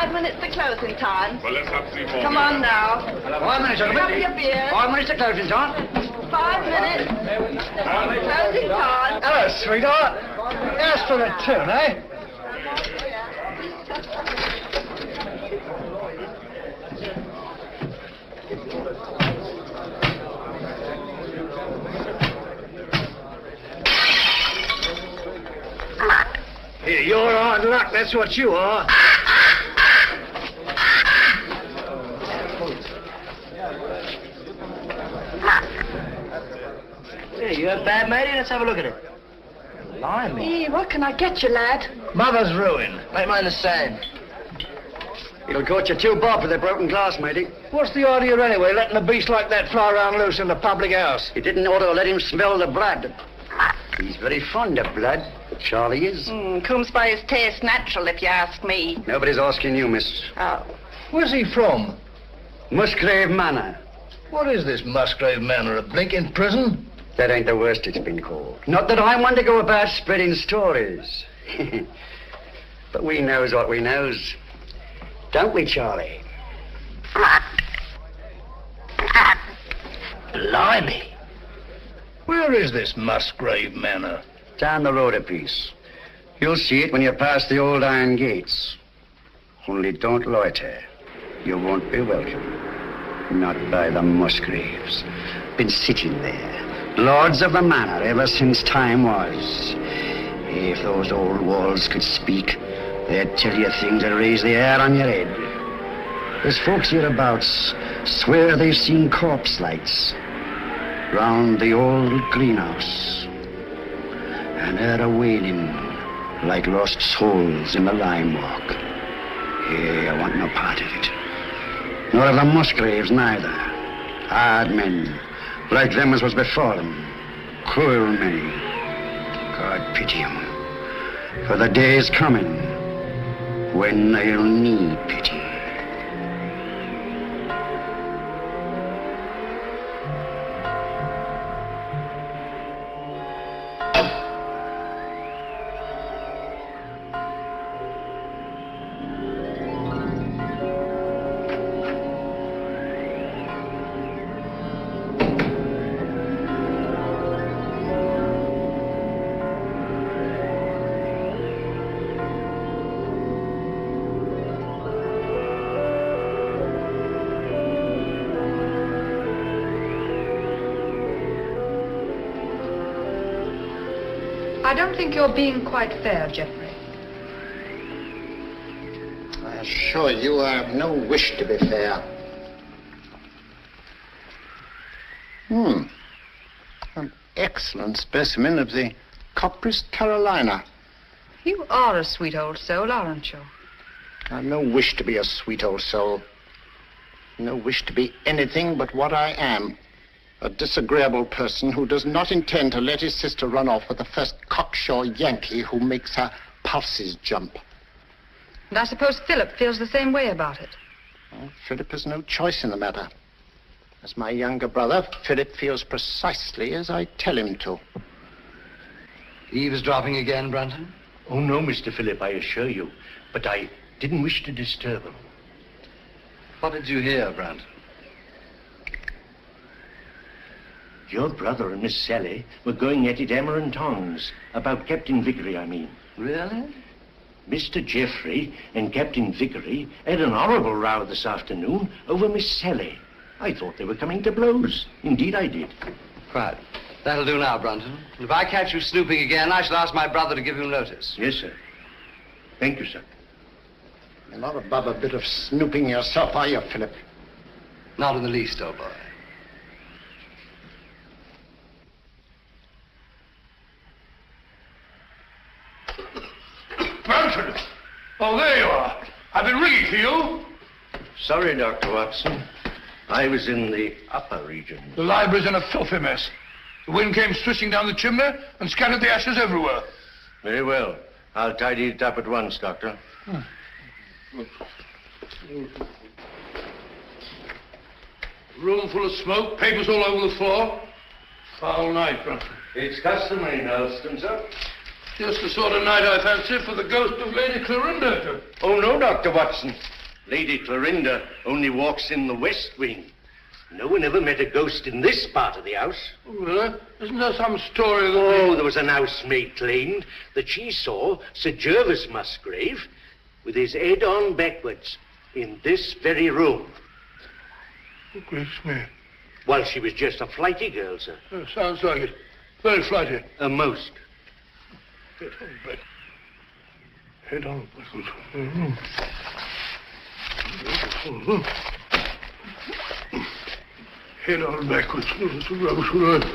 5 minutes to closing time. Well, let's have 3 more. Come on now. 5 minutes, Pick up your beer. 5 minutes to closing time. 5 minutes. Closing time. Hello, sweetheart. Ask for the tune, eh? Here, you're hard luck, that's what you are. Hey, you have bad, matey? Let's have a look at it. Blimey. Hey, what can I get you, lad? Mother's ruined. Make mine the same. It'll cost you 2 bob for the broken glass, matey. What's the idea anyway, letting a beast like that fly around loose in the public house? You didn't ought to let him smell the blood. He's very fond of blood, Charlie is. Comes by his taste natural, if you ask me. Nobody's asking you, miss. Oh. Where's he from? Musgrave Manor. What is this Musgrave Manor, a blinking prison? That ain't the worst it's been called. Not that I want to go about spreading stories. But we knows what we knows. Don't we, Charlie? Blimey. Where is this Musgrave Manor? Down the road a piece. You'll see it when you pass the old iron gates. Only don't loiter. You won't be welcome. Not by the Musgraves. Been sitting there, lords of the manor ever since time was. If those old walls could speak, they'd tell you things that raise the hair on your head. There's folks hereabouts swear they've seen corpse lights round the old greenhouse, and heard a wailing like lost souls in the lime walk. Hey, I want no part of it. Nor of the Musgraves neither. Hard men, like them as was before them. Cruel men. God pity 'em. For the day is coming when they'll need pity. I don't think you're being quite fair, Geoffrey. I assure you I have no wish to be fair. An excellent specimen of the Copris Carolina. You are a sweet old soul, aren't you? I have no wish to be a sweet old soul. No wish to be anything but what I am. A disagreeable person who does not intend to let his sister run off with the first cocksure Yankee who makes her pulses jump. And I suppose Philip feels the same way about it. Well, Philip has no choice in the matter. As my younger brother, Philip feels precisely as I tell him to. Eavesdropping again, Brunton? Oh, no, Mr. Philip, I assure you. But I didn't wish to disturb him. What did you hear, Brunton? Your brother and Miss Sally were going at it hammer and tongs. About Captain Vickery, I mean. Really? Mr. Geoffrey and Captain Vickery had an horrible row this afternoon over Miss Sally. I thought they were coming to blows. Indeed, I did. Right. That'll do now, Brunton. If I catch you snooping again, I shall ask my brother to give you notice. Yes, sir. Thank you, sir. You're not above a bit of snooping yourself, are you, Philip? Not in the least, old boy. Brunton! Oh, there you are. I've been ringing for you. Sorry, Dr. Watson. I was in the upper region. The library's in a filthy mess. The wind came swishing down the chimney and scattered the ashes everywhere. Very well. I'll tidy it up at once, Doctor. Room full of smoke, papers all over the floor. Foul night, Brunton. It's customary in Elston, sir. Just the sort of night I fancy for the ghost of Lady Clorinda. Oh, no, Dr. Watson. Lady Clorinda only walks in the west wing. No one ever met a ghost in this part of the house. Well, isn't there some story that... Oh, there was an housemaid claimed that she saw Sir Gervas Musgrave with his head on backwards in this very room. Oh, gracious me. Well, she was just a flighty girl, sir. Sounds like it. Very flighty. A most. Head on back. Head on backwards. Head on backwards. That's a rubbish word.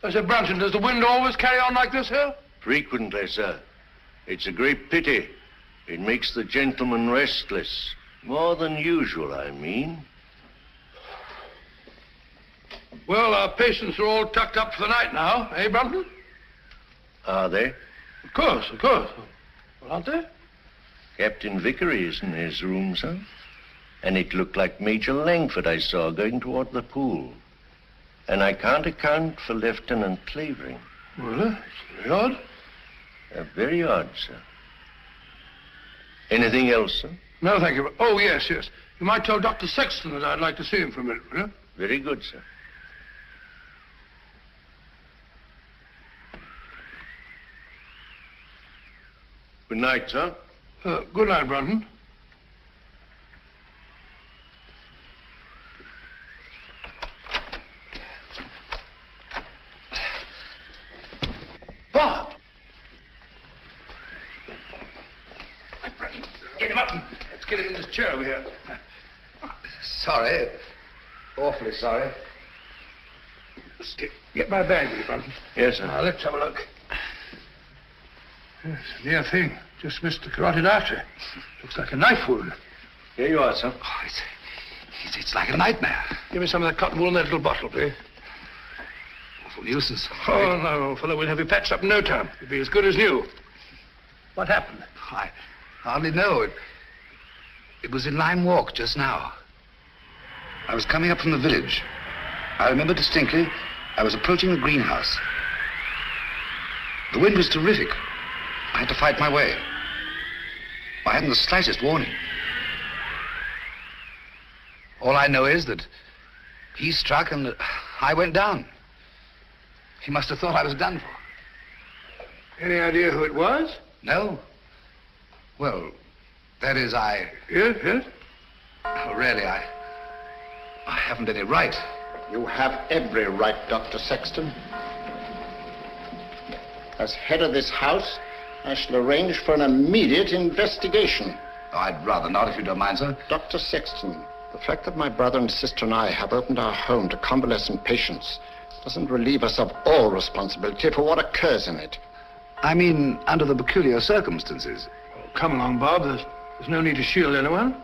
I said, Brunton, does the wind always carry on like this here? Frequently, sir. It's a great pity. It makes the gentleman restless. More than usual, I mean. Well, our patients are all tucked up for the night now, eh, Brunton? Are they? Of course, of course. Well, aren't they? Captain Vickery is in his room, sir. And it looked like Major Langford I saw going toward the pool. And I can't account for Lieutenant Clavering. Well, it's very odd. Very odd, sir. Anything else, sir? No, thank you. Oh, yes, yes. You might tell Dr. Sexton that I'd like to see him for a minute, will you? Very good, sir. Good night, sir. Good night, Brunton. Bob! Get him up and let's get him in this chair over here. Sorry. Awfully sorry. Let's get my bag with you, Brunton. Yes, sir. Now, let's have a look. Yes, near thing. Just missed the carotid artery. Looks like a knife wound. Here you are, sir. Oh, it's like a nightmare. Give me some of that cotton wool in that little bottle, please. Awful nuisance. Oh, no, old fellow. We'll have you patched up in no time. You'll be as good as new. What happened? I hardly know. It was in Lime Walk just now. I was coming up from the village. I remember distinctly I was approaching the greenhouse. The wind was terrific. I had to fight my way. I hadn't the slightest warning. All I know is that he struck and I went down. He must have thought I was done for. Any idea who it was? No? Well, that is, Yes, yes. really, I haven't any right. You have every right, Dr. Sexton. As head of this house, I shall arrange for an immediate investigation. Oh, I'd rather not, if you don't mind, sir. Dr. Sexton, the fact that my brother and sister and I have opened our home to convalescent patients doesn't relieve us of all responsibility for what occurs in it. I mean, under the peculiar circumstances. Oh, come along, Bob. There's no need to shield anyone.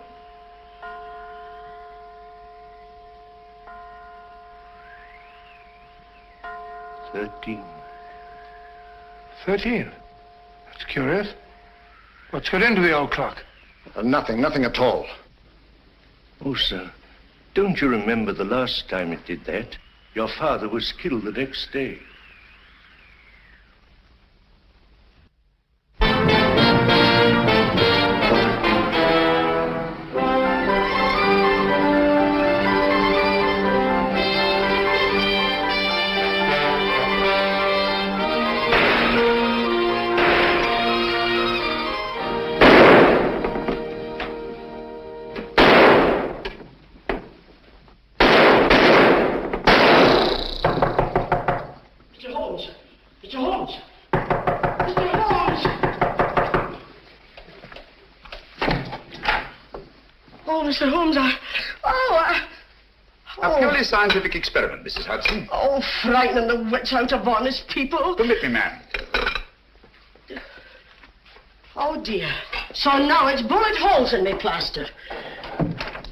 $13. 13. That's curious. What's got into the old clock? Nothing at all. Oh, sir, don't you remember the last time it did that? Your father was killed the next day. Mr. Holmes, A purely scientific experiment, Mrs. Hudson. Oh, frightening the wits out of honest people. Permit me, ma'am. Oh, dear. So now it's bullet holes in me plaster.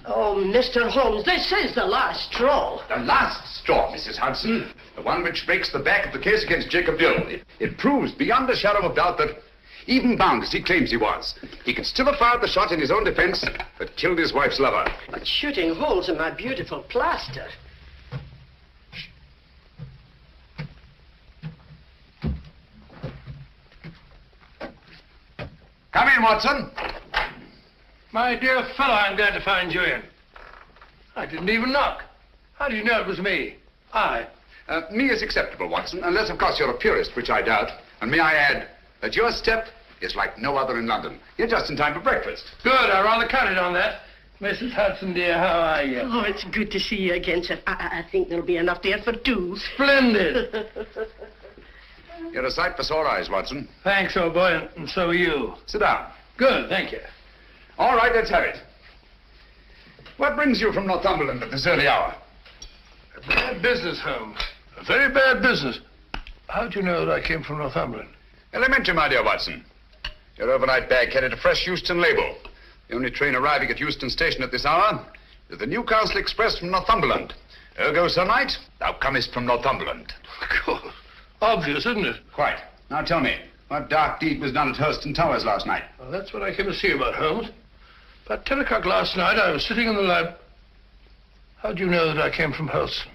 Oh, Mr. Holmes, this is the last straw. The last straw, Mrs. Hudson. The one which breaks the back of the case against Jacob Dill. It proves beyond a shadow of doubt that, even bound as he claims he was, he can still have fired the shot in his own defense that killed his wife's lover. But shooting holes in my beautiful plaster. Come in, Watson. My dear fellow, I'm glad to find you in. I didn't even knock. How do you know it was me? Me is acceptable, Watson, unless, of course, you're a purist, which I doubt. And may I add that your step is like no other in London. You're just in time for breakfast. Good, I rather counted on that. Mrs. Hudson, dear, how are you? Oh, it's good to see you again, sir. I think there'll be enough there for two. Splendid. You're a sight for sore eyes, Watson. Thanks, old boy, and so are you. Sit down. Good, thank you. All right, let's have it. What brings you from Northumberland at this early hour? A bad business, Holmes. A very bad business. How'd you know that I came from Northumberland? Elementary, my dear Watson. Your overnight bag carried a fresh Euston label. The only train arriving at Euston Station at this hour is the Newcastle Express from Northumberland. Ergo, Sir Knight, thou comest from Northumberland. Cool. Obvious, isn't it? Quite. Now tell me, what dark deed was done at Hurston Towers last night? Well, that's what I came to see you about, Holmes. About 10 o'clock last night, I was sitting in the lab. How'd you know that I came from Hurston?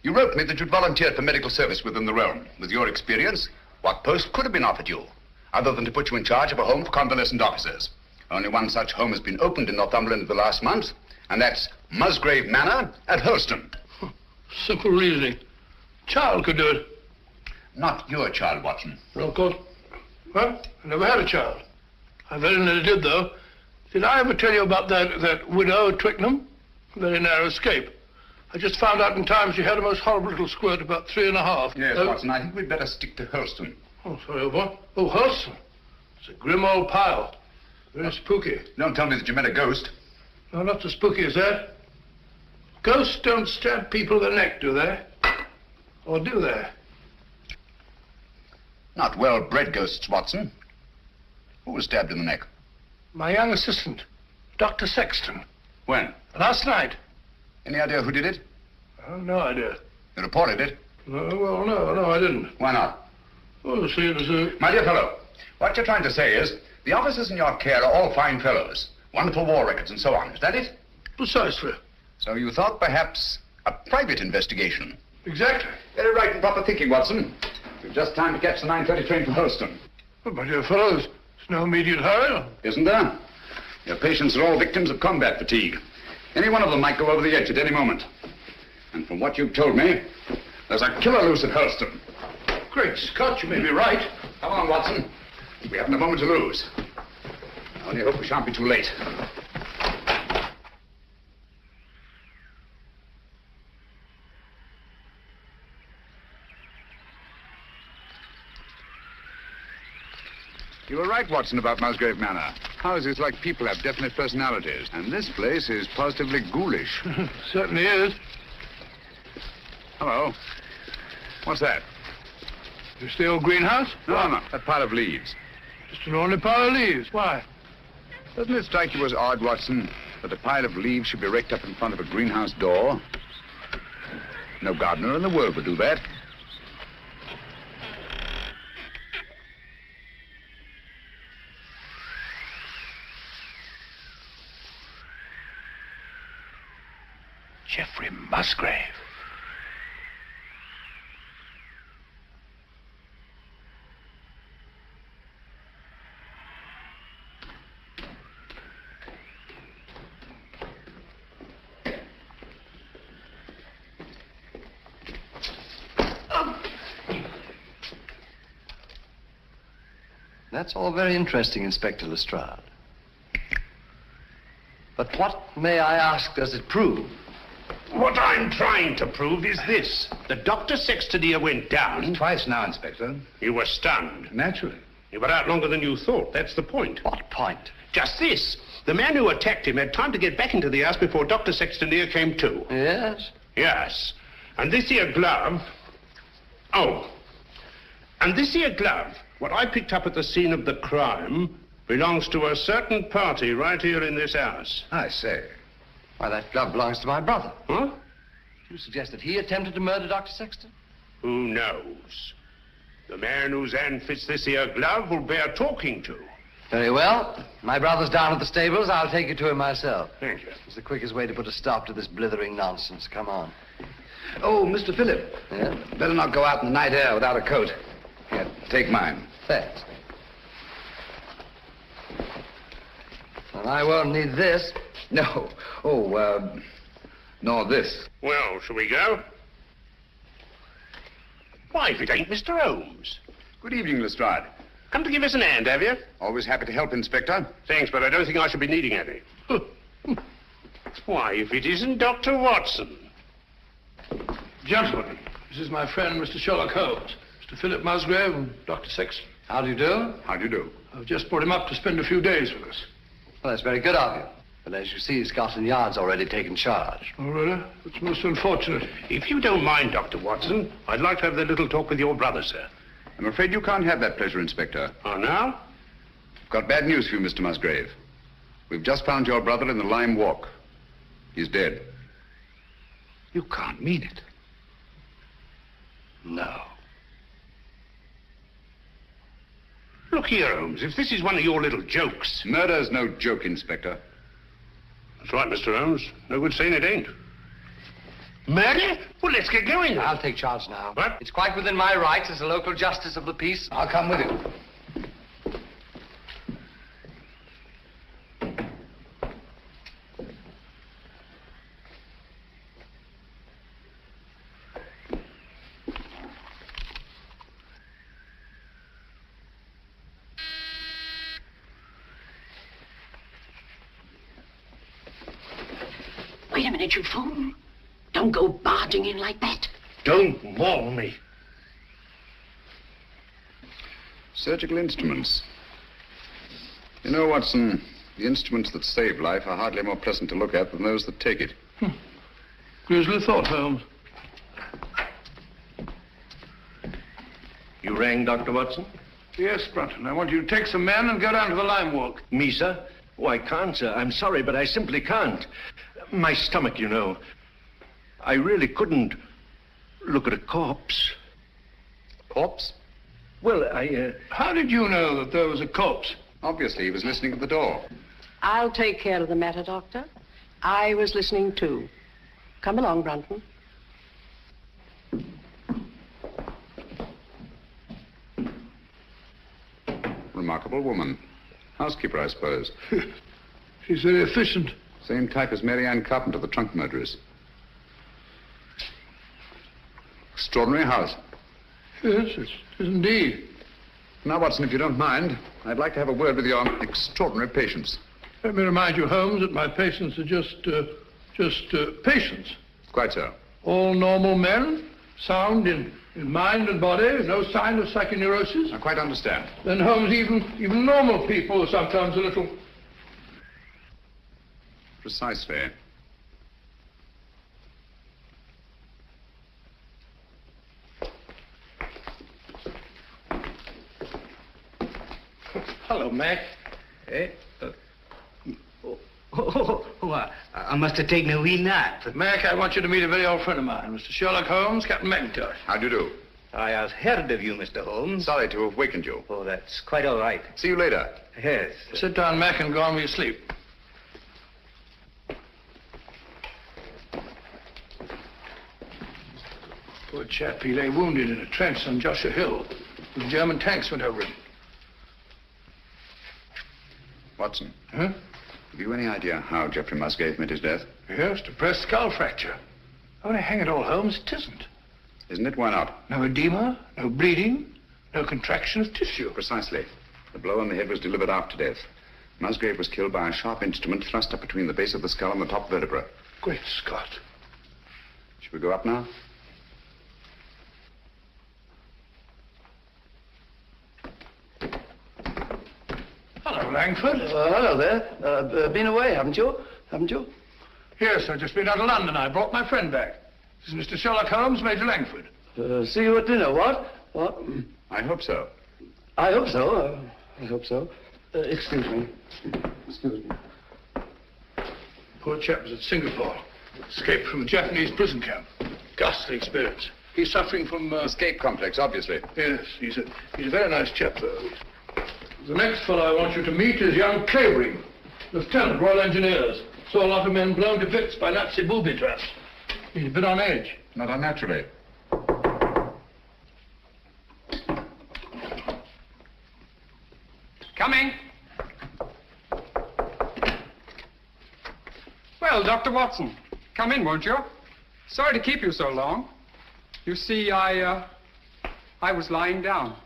You wrote me that you'd volunteered for medical service within the realm. With your experience, what post could have been offered you, other than to put you in charge of a home for convalescent officers? Only one such home has been opened in Northumberland in the last month, and that's Musgrave Manor at Hurston. Simple reasoning. Child could do it. Not your child, Watson. No, of course. Well, I never had a child. I very nearly did, though. Did I ever tell you about that widow at Twickenham? Very narrow escape. I just found out in time she had a most horrible little squirt, about 3.5. Yes, Watson, I think we'd better stick to Hurston. Oh, sorry, old boy. Oh, Hurston. It's a grim old pile. Very spooky. Don't tell me that you met a ghost. No, not so spooky as that. Ghosts don't stab people in the neck, do they? Or do they? Not well-bred ghosts, Watson. Who was stabbed in the neck? My young assistant, Dr. Sexton. When? Last night. Any idea who did it? Oh, no idea. You reported it? No, I didn't. Why not? Oh, see, it was a... My dear fellow, what you're trying to say is the officers in your care are all fine fellows, wonderful war records and so on. Is that it? Precisely. So you thought perhaps a private investigation? Exactly. Very right and proper thinking, Watson. We've just time to catch the 9:30 train for Holston. But, my dear fellows, there's no immediate hurry. Isn't there? Your patients are all victims of combat fatigue. Any one of them might go over the edge at any moment. And from what you've told me, there's a killer loose at Holston. Great Scott, you may be right. Come on, Watson. We haven't a moment to lose. I only hope we shan't be too late. You were right, Watson, about Musgrave Manor. Houses like people have definite personalities, and this place is positively ghoulish. Certainly is. Hello. What's that? It's the old greenhouse? No, that pile of leaves. Just an ordinary pile of leaves. Why? Doesn't it strike you as odd, Watson, that a pile of leaves should be raked up in front of a greenhouse door? No gardener in the world would do that. Geoffrey Musgrave. That's all very interesting, Inspector Lestrade. But what, may I ask, does it prove? What I'm trying to prove is this. The Dr. Sexton here went down. Twice now, Inspector. You were stunned. Naturally. You were out longer than you thought. That's the point. What point? Just this. The man who attacked him had time to get back into the house before Dr. Sexton here came to. Yes? Yes. And this here glove... Oh. And this here glove, what I picked up at the scene of the crime, belongs to a certain party right here in this house. I say. Why, that glove belongs to my brother. Huh? You suggest that he attempted to murder Dr. Sexton? Who knows? The man whose hand fits this here glove will bear talking to. Very well. My brother's down at the stables. I'll take you to him myself. Thank you. It's the quickest way to put a stop to this blithering nonsense. Come on. Oh, Mr. Phillip. Yeah? Better not go out in the night air without a coat. Here, take mine. Thanks. And I won't need this. No. Oh, nor this. Well, shall we go? Why, if it ain't Mr. Holmes. Good evening, Lestrade. Come to give us an hand, have you? Always happy to help, Inspector. Thanks, but I don't think I shall be needing any. Why, if it isn't Dr. Watson. Gentlemen, this is my friend, Mr. Sherlock Holmes, Mr. Philip Musgrave and Dr. Sexton. How do you do? How do you do? I've just brought him up to spend a few days with us. Well, that's very good of you. But as you see, Scotland Yard's already taken charge. Oh, really? It's most unfortunate. If you don't mind, Dr. Watson, I'd like to have that little talk with your brother, sir. I'm afraid you can't have that pleasure, Inspector. Oh, now? Got bad news for you, Mr. Musgrave. We've just found your brother in the Lime Walk. He's dead. You can't mean it. No. Look here, Holmes, if this is one of your little jokes... Murder's no joke, Inspector. That's right, Mr. Holmes. No good saying it ain't. Murder? Well, let's get going. I'll take charge now. What? It's quite within my rights as a local justice of the peace. I'll come with you. Wait a minute, you fool. Don't go barging in like that. Don't maul me. Surgical instruments. You know, Watson, the instruments that save life are hardly more pleasant to look at than those that take it. Grisly thought, Holmes. You rang, Dr. Watson? Yes, Brunton. I want you to take some men and go down to the Lime Walk. Me, sir? Oh, I can't, sir. I'm sorry, but I simply can't. My stomach, you know. I really couldn't look at a corpse. Corpse? Well, How did you know that there was a corpse? Obviously, he was listening at the door. I'll take care of the matter, Doctor. I was listening, too. Come along, Brunton. Remarkable woman. Housekeeper, I suppose. She's very efficient. Same type as Mary Ann Carpenter, the trunk murderess. Extraordinary house. Yes, it is indeed. Now, Watson, if you don't mind, I'd like to have a word with your extraordinary patients. Let me remind you, Holmes, that my patients are just patients. Quite so. All normal men, sound in mind and body, no sign of psychoneurosis. I quite understand. Then, Holmes, even normal people are sometimes a little... Precisely. Hello, Mac. Eh? I must have taken a wee nap. Mac, I want you to meet a very old friend of mine, Mr. Sherlock Holmes, Captain McIntosh. How do you do? I have heard of you, Mr. Holmes. Sorry to have wakened you. Oh, that's quite all right. See you later. Yes. Sit down, Mac, and go on with your sleep. Poor chap, he lay wounded in a trench on Joshua Hill. The German tanks went over him. Watson. Huh? Have you any idea how Geoffrey Musgrave met his death? Yes, depressed skull fracture. Only hang it all, Holmes, it isn't. Isn't it? Why not? No edema, no bleeding, no contraction of tissue. Precisely. The blow on the head was delivered after death. Musgrave was killed by a sharp instrument thrust up between the base of the skull and the top vertebra. Great Scott. Shall we go up now? Hello, Langford. Hello there. Been away, haven't you? Haven't you? Yes, I've just been out of London. I brought my friend back. This is Mr. Sherlock Holmes, Major Langford. See you at dinner, what? What? I hope so. I hope so. I hope so. Excuse me. Excuse me. Poor chap was at Singapore. Escaped from a Japanese prison camp. Ghastly experience. He's suffering from... Escape complex, obviously. Yes, he's a very nice chap, though. The next fellow I want you to meet is young Clavering, Lieutenant, Royal Engineers. Saw a lot of men blown to bits by Nazi booby traps. He's a bit on edge. Not unnaturally. Coming. Well, Dr. Watson, come in, won't you? Sorry to keep you so long. You see, I was lying down,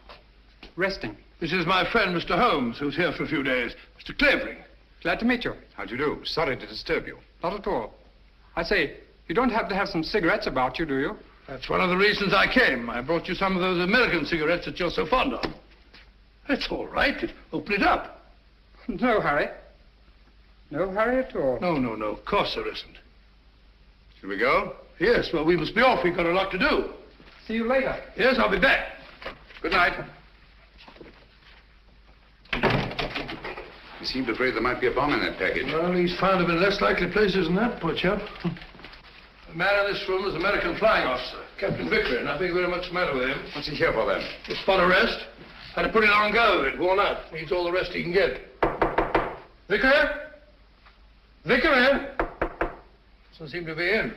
resting. This is my friend, Mr. Holmes, who's here for a few days. Mr. Clavering. Glad to meet you. How do you do? Sorry to disturb you. Not at all. I say, you don't happen to have some cigarettes about you, do you? That's one of the reasons I came. I brought you some of those American cigarettes that you're so fond of. It's all right. Open it up. No hurry. No hurry at all. No. Of course there isn't. Shall we go? Yes, well, we must be off. We've got a lot to do. See you later. Yes, I'll be back. Good night. You seemed afraid there might be a bomb in that package. Well, he's found them in less likely places than that, poor chap. The man in this room is an American flying officer, Captain Vickery, and I think very much the matter with him. What's he here for, then? A spot arrest. Had a pretty long go of it, worn out. Needs all the rest he can get. Vickery? Vickery? Doesn't seem to be in.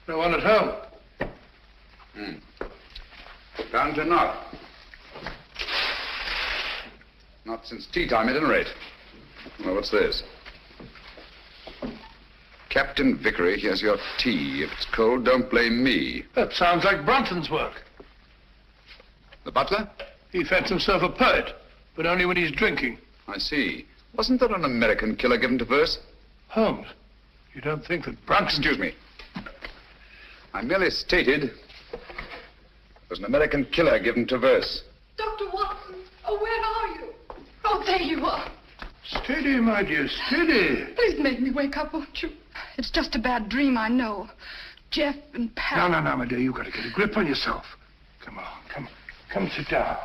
No one at home. Found to not. Not since tea time, at any rate. Well, what's this? Captain Vickery, here's your tea. If it's cold, don't blame me. That sounds like Brunton's work. The butler? He fancies himself a poet, but only when he's drinking. I see. Wasn't there an American killer given to verse? Holmes, you don't think that Brunton... Excuse me. I merely stated there's an American killer given to verse. Dr. Watson, oh, where are you? Oh, there you are. Steady, my dear, steady. Please make me wake up, won't you? It's just a bad dream, I know. Jeff and Pat... No, my dear, you've got to get a grip on yourself. Come on, come sit down.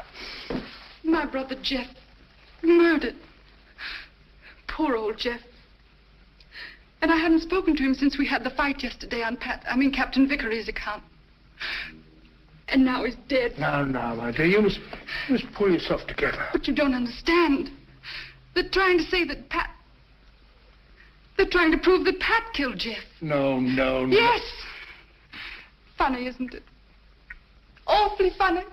My brother Jeff, murdered. Poor old Jeff. And I hadn't spoken to him since we had the fight yesterday on Captain Vickery's account. And now he's dead. No, my dear, you must pull yourself together. But you don't understand. They're trying to say that Pat... They're trying to prove that Pat killed Jeff. No. Yes! Funny, isn't it? Awfully funny.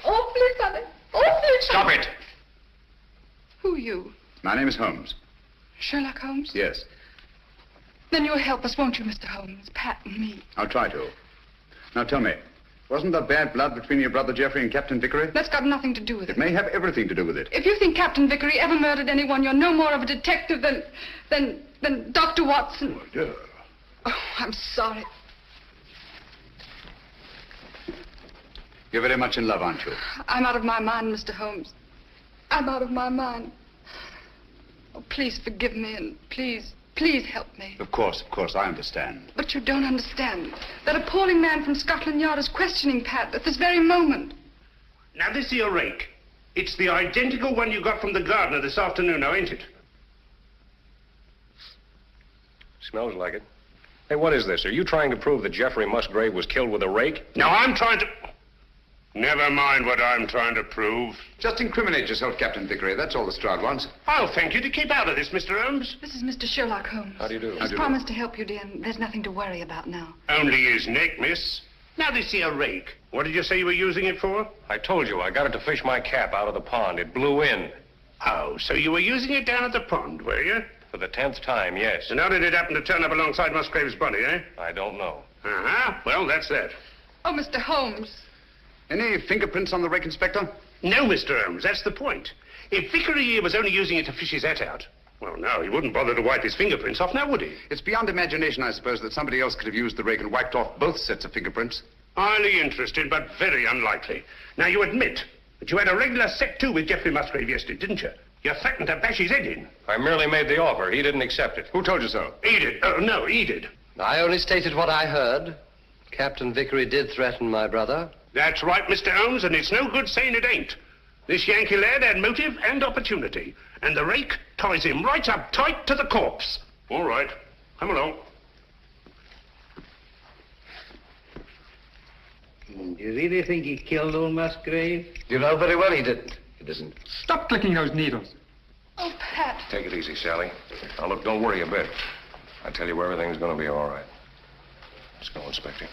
Awfully funny. Awfully funny. Stop it! Who are you? My name is Holmes. Sherlock Holmes? Yes. Then you'll help us, won't you, Mr. Holmes? Pat and me. I'll try to. Now tell me, wasn't there bad blood between your brother Jeffrey and Captain Vickery? That's got nothing to do with it. It may have everything to do with it. If you think Captain Vickery ever murdered anyone, you're no more of a detective than Dr. Watson. Oh, dear. Oh, I'm sorry. You're very much in love, aren't you? I'm out of my mind, Mr. Holmes. I'm out of my mind. Oh, please forgive me and please help me. Of course, I understand. But you don't understand. That appalling man from Scotland Yard is questioning Pat at this very moment. Now, this here rake. It's the identical one you got from the gardener this afternoon, now, ain't it? Smells like it. Hey, what is this? Are you trying to prove that Jeffrey Musgrave was killed with a rake? No, I'm trying to... Never mind what I'm trying to prove. Just incriminate yourself, Captain Vickery. That's all the Stroud wants. I'll thank you to keep out of this, Mr. Holmes. This is Mr. Sherlock Holmes. How do you do? He's promised to help you, dear, and there's nothing to worry about now. Only his neck, miss. Now, this here rake. What did you say you were using it for? I told you, I got it to fish my cap out of the pond. It blew in. Oh, so you were using it down at the pond, were you? For the 10th time, yes. And how did it happen to turn up alongside Musgrave's body, eh? I don't know. Uh-huh. Well, that's that. Oh, Mr. Holmes. Any fingerprints on the rake, Inspector? No, Mr. Holmes, that's the point. If Vickery here was only using it to fish his hat out, well, no, he wouldn't bother to wipe his fingerprints off, now would he? It's beyond imagination, I suppose, that somebody else could have used the rake and wiped off both sets of fingerprints. Highly interesting, but very unlikely. Now, you admit that you had a regular set to with Geoffrey Musgrave yesterday, didn't you? You threatened to bash his head in. I merely made the offer. He didn't accept it. Who told you so? He did. Oh, no, he did. I only stated what I heard. Captain Vickery did threaten my brother. That's right, Mr. Holmes, and it's no good saying it ain't. This Yankee lad had motive and opportunity, and the rake ties him right up tight to the corpse. All right. Come along. Do you really think he killed old Musgrave? You know very well he didn't. He doesn't. Stop clicking those needles. Oh, Pat. Take it easy, Sally. Now, look, don't worry a bit. I tell you, everything's going to be all right. Let's go, Inspector.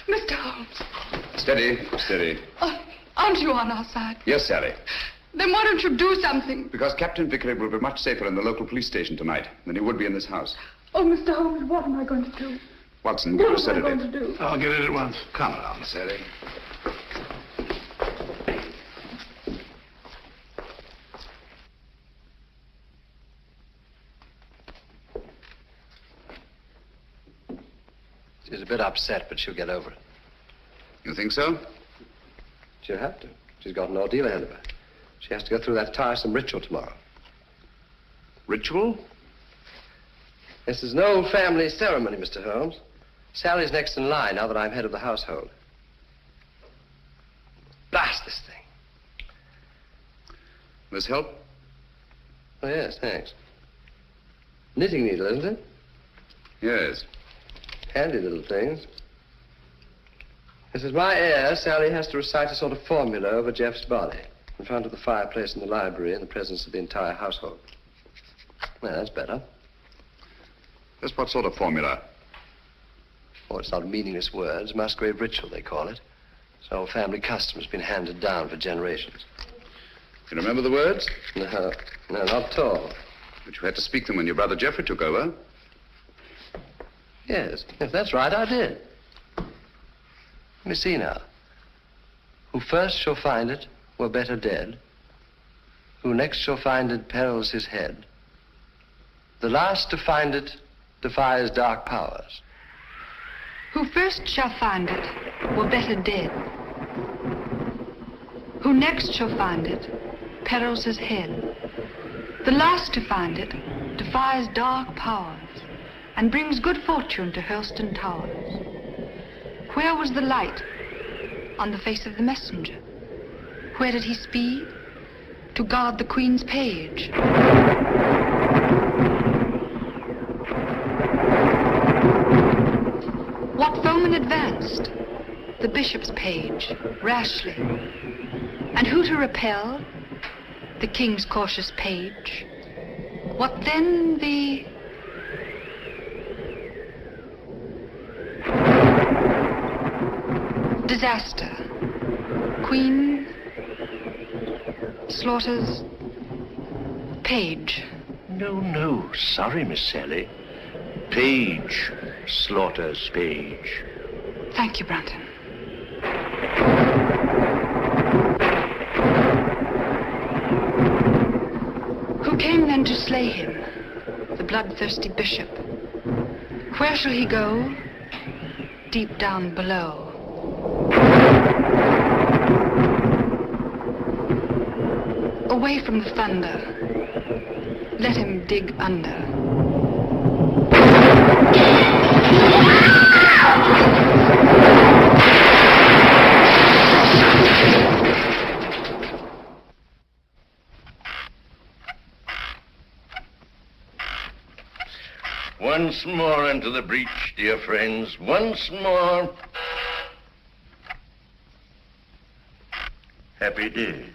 Mr. Holmes. Steady, steady. Oh, aren't you on our side? Yes, Sally. Then why don't you do something? Because Captain Vickery will be much safer in the local police station tonight than he would be in this house. Oh, Mr. Holmes, what am I going to do? Watson, give us a What am I sedative. going to do? I'll get it at once. Come along, Sally. She's a bit upset, but she'll get over it. You think so? She'll have to. She's got an ordeal ahead of her. She has to go through that tiresome ritual tomorrow. Ritual? This is an old family ceremony, Mr. Holmes. Sally's next in line now that I'm head of the household. Blast this thing. This help? Oh, yes, thanks. Knitting needle, isn't it? Yes. Handy little things. This is my heir. Sally has to recite a sort of formula over Jeff's body in front of the fireplace in the library in the presence of the entire household. Well, that's better. That's what sort of formula? Oh, it's not meaningless words. Musgrave ritual, they call it. It's an old family custom. It's been handed down for generations. You remember the words? No, not at all. But you had to speak them when your brother Jeffrey took over. Yes, that's right, I did. Let me see now. Who first shall find it were better dead. Who next shall find it perils his head. The last to find it defies dark powers. Who first shall find it were better dead. Who next shall find it perils his head. The last to find it defies dark powers and brings good fortune to Hurlstone Towers. Where was the light? On the face of the messenger. Where did he speed? To guard the Queen's page. What foeman advanced? The bishop's page, rashly. And who to repel? The king's cautious page. What then the... disaster. Queen slaughters page. No. Sorry, Miss Sally. Page slaughters page. Thank you, Brunton. Who came then to slay him? The bloodthirsty bishop. Where shall he go? Deep down below. Away from the thunder. Let him dig under. Once more into the breach, dear friends. Once more. Happy day.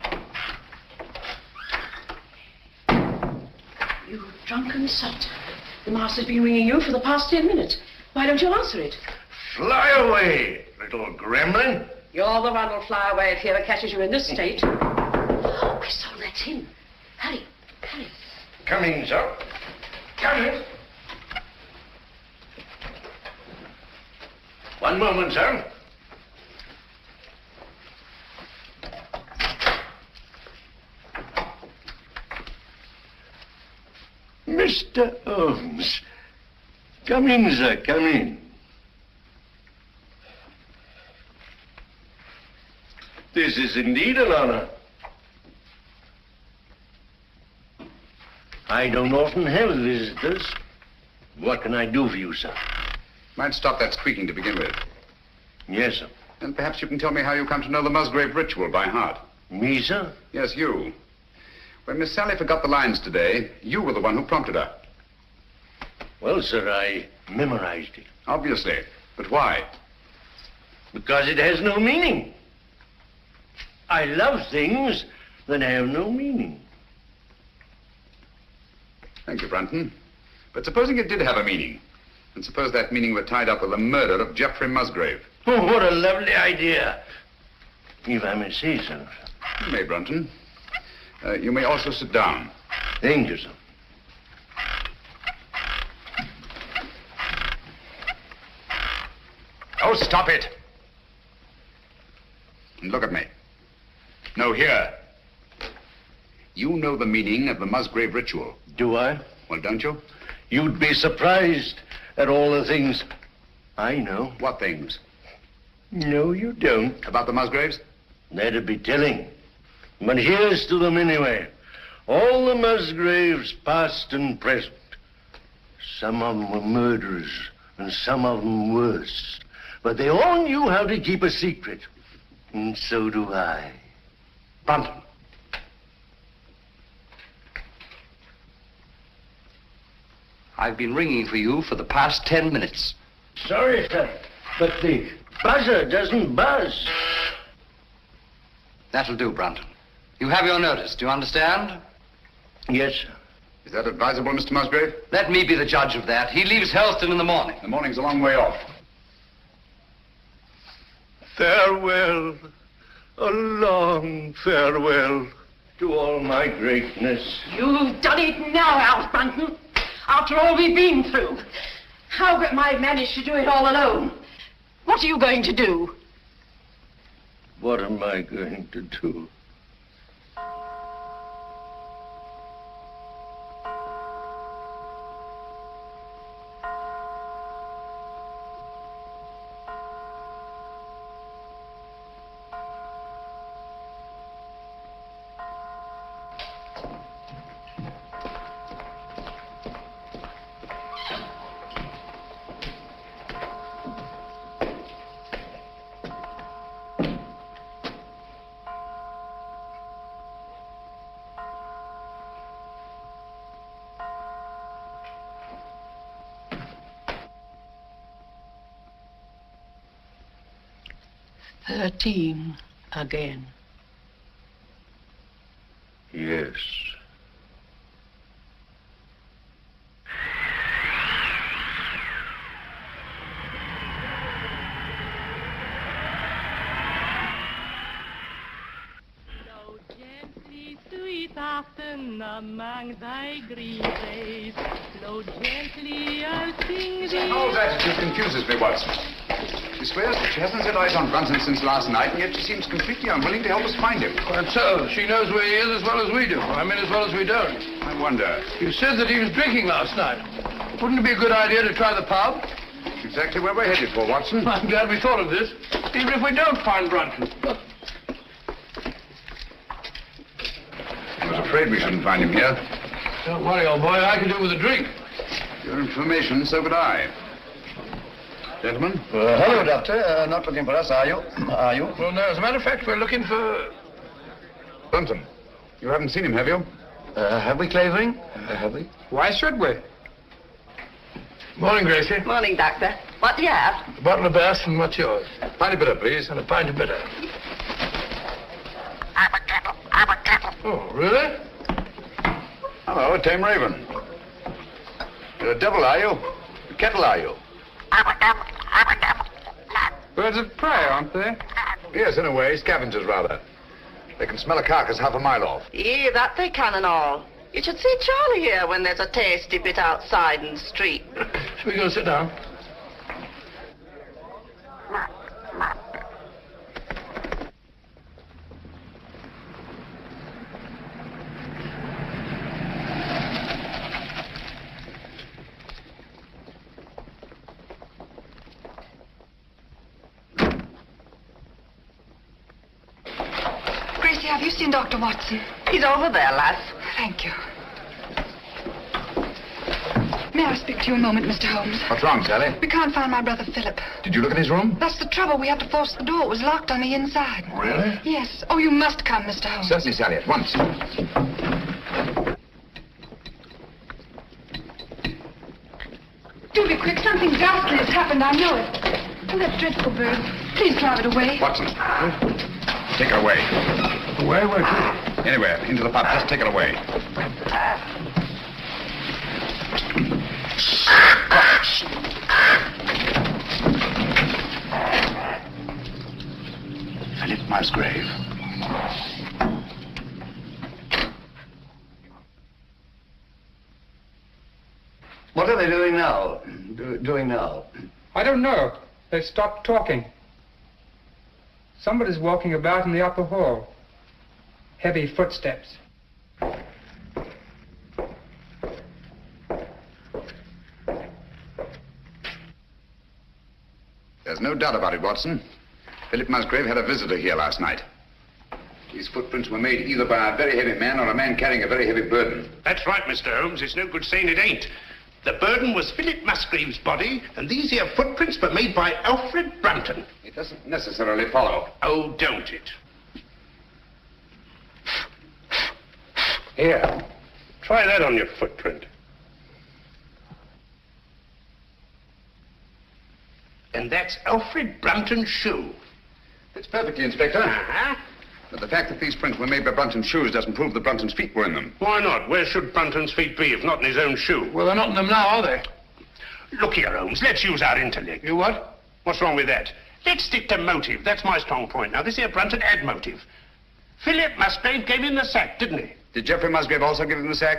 You drunken sot. The master's been ringing you for the past 10 minutes. Why don't you answer it? Fly away, little gremlin. You're the one who'll fly away if he ever catches you in this state. Oh, my soul, that's him. Hurry. Coming, sir. Coming. One moment, sir. Mr. Holmes. Come in, sir, come in. This is indeed an honor. I don't often have visitors. What can I do for you, sir? Might stop that squeaking to begin with. Yes, sir. And perhaps you can tell me how you come to know the Musgrave ritual by heart. Me, sir? Yes, you. When Miss Sally forgot the lines today, you were the one who prompted her. Well, sir, I memorized it. Obviously. But why? Because it has no meaning. I love things that have no meaning. Thank you, Brunton. But supposing it did have a meaning, and suppose that meaning were tied up with the murder of Geoffrey Musgrave. Oh, what a lovely idea. If I may say so. You may, Brunton. You may also sit down. Thank you, sir. Oh, stop it. And look at me. No, here. You know the meaning of the Musgrave ritual. Do I? Well, don't you? You'd be surprised at all the things I know. What things? No, you don't. About the Musgraves? That'd be telling. But here's to them anyway. All the Musgraves, past and present. Some of them were murderers, and some of them worse. But they all knew how to keep a secret. And so do I. Brunton. I've been ringing for you for the past 10 minutes. Sorry, sir, but the buzzer doesn't buzz. That'll do, Brunton. You have your notice, do you understand? Yes, sir. Is that advisable, Mr. Musgrave? Let me be the judge of that. He leaves Helston in the morning. The morning's a long way off. Farewell, a long farewell to all my greatness. You've done it now, Alf Brunton. After all we've been through. How am I managed to do it all alone? What are you going to do? What am I going to do? "13 again." Yes. Flow gently, sweet afton, among thy green ways. Flow gently, I'll sing Miss thee. Howell's attitude confuses me, Watson. She swears that she hasn't set eyes on Brunton since last night, and yet she seems completely unwilling to help us find him. Quite so. She knows where he is as well as we do. I mean, as well as we don't. I wonder. You said that he was drinking last night. Wouldn't it be a good idea to try the pub? Exactly where we're headed for, Watson. I'm glad we thought of this. Even if we don't find Brunton. I was afraid we shouldn't find him here. Don't worry, old boy. I can do with a drink. Your information, so could I. Gentlemen? Hello, Doctor. Not looking for us, are you? Are you? Well, no. As a matter of fact, we're looking for... Brunton. You haven't seen him, have you? Have we, Clavering? Have we? Why should we? Morning, Gracie. Morning, Doctor. What do you have? A bottle of Bass, and what's yours? Pint of bitter, please. And a pint of bitter. Oh, really? Hello, a tame raven. You're a devil, are you? A kettle, are you? Birds of prey, aren't they? Yes, in a way. Scavengers, rather. They can smell a carcass half a mile off. Yeah, that they can and all. You should see Charlie here when there's a tasty bit outside in the street. Shall we go sit down? Gracie, have you seen Dr. Watson? He's over there, lass. Thank you. May I speak to you a moment, Mr. Holmes? What's wrong, Sally? We can't find my brother Philip. Did you look in his room? That's the trouble. We had to force the door. It was locked on the inside. Really? Yes. Oh, you must come, Mr. Holmes. Certainly, Sally, at once. Do be quick. Something ghastly has happened. I know it. Oh, that dreadful bird. Please drive it away. Watson, take her away. Where to? Anywhere, into the pub. Just take her away. Philip Musgrave. What are they doing now? Doing now? I don't know. They stopped talking. Somebody's walking about in the upper hall. Heavy footsteps. There's no doubt about it, Watson. Philip Musgrave had a visitor here last night. These footprints were made either by a very heavy man or a man carrying a very heavy burden. That's right, Mr. Holmes. It's no good saying it ain't. The burden was Philip Musgrave's body, and these here footprints were made by Alfred Brunton. It doesn't necessarily follow. Oh, don't it? Here, try that on your footprint. And that's Alfred Brunton's shoe. It's perfectly, Inspector. Uh-huh. But the fact that these prints were made by Brunton's shoes doesn't prove that Brunton's feet were in them. Why not? Where should Brunton's feet be if not in his own shoe? Well, they're not in them now, are they? Look here, Holmes, let's use our intellect. You what? What's wrong with that? Let's stick to motive. That's my strong point. Now, this here Brunton had motive. Philip Musgrave gave him the sack, didn't he? Did Geoffrey Musgrave also give him the sack?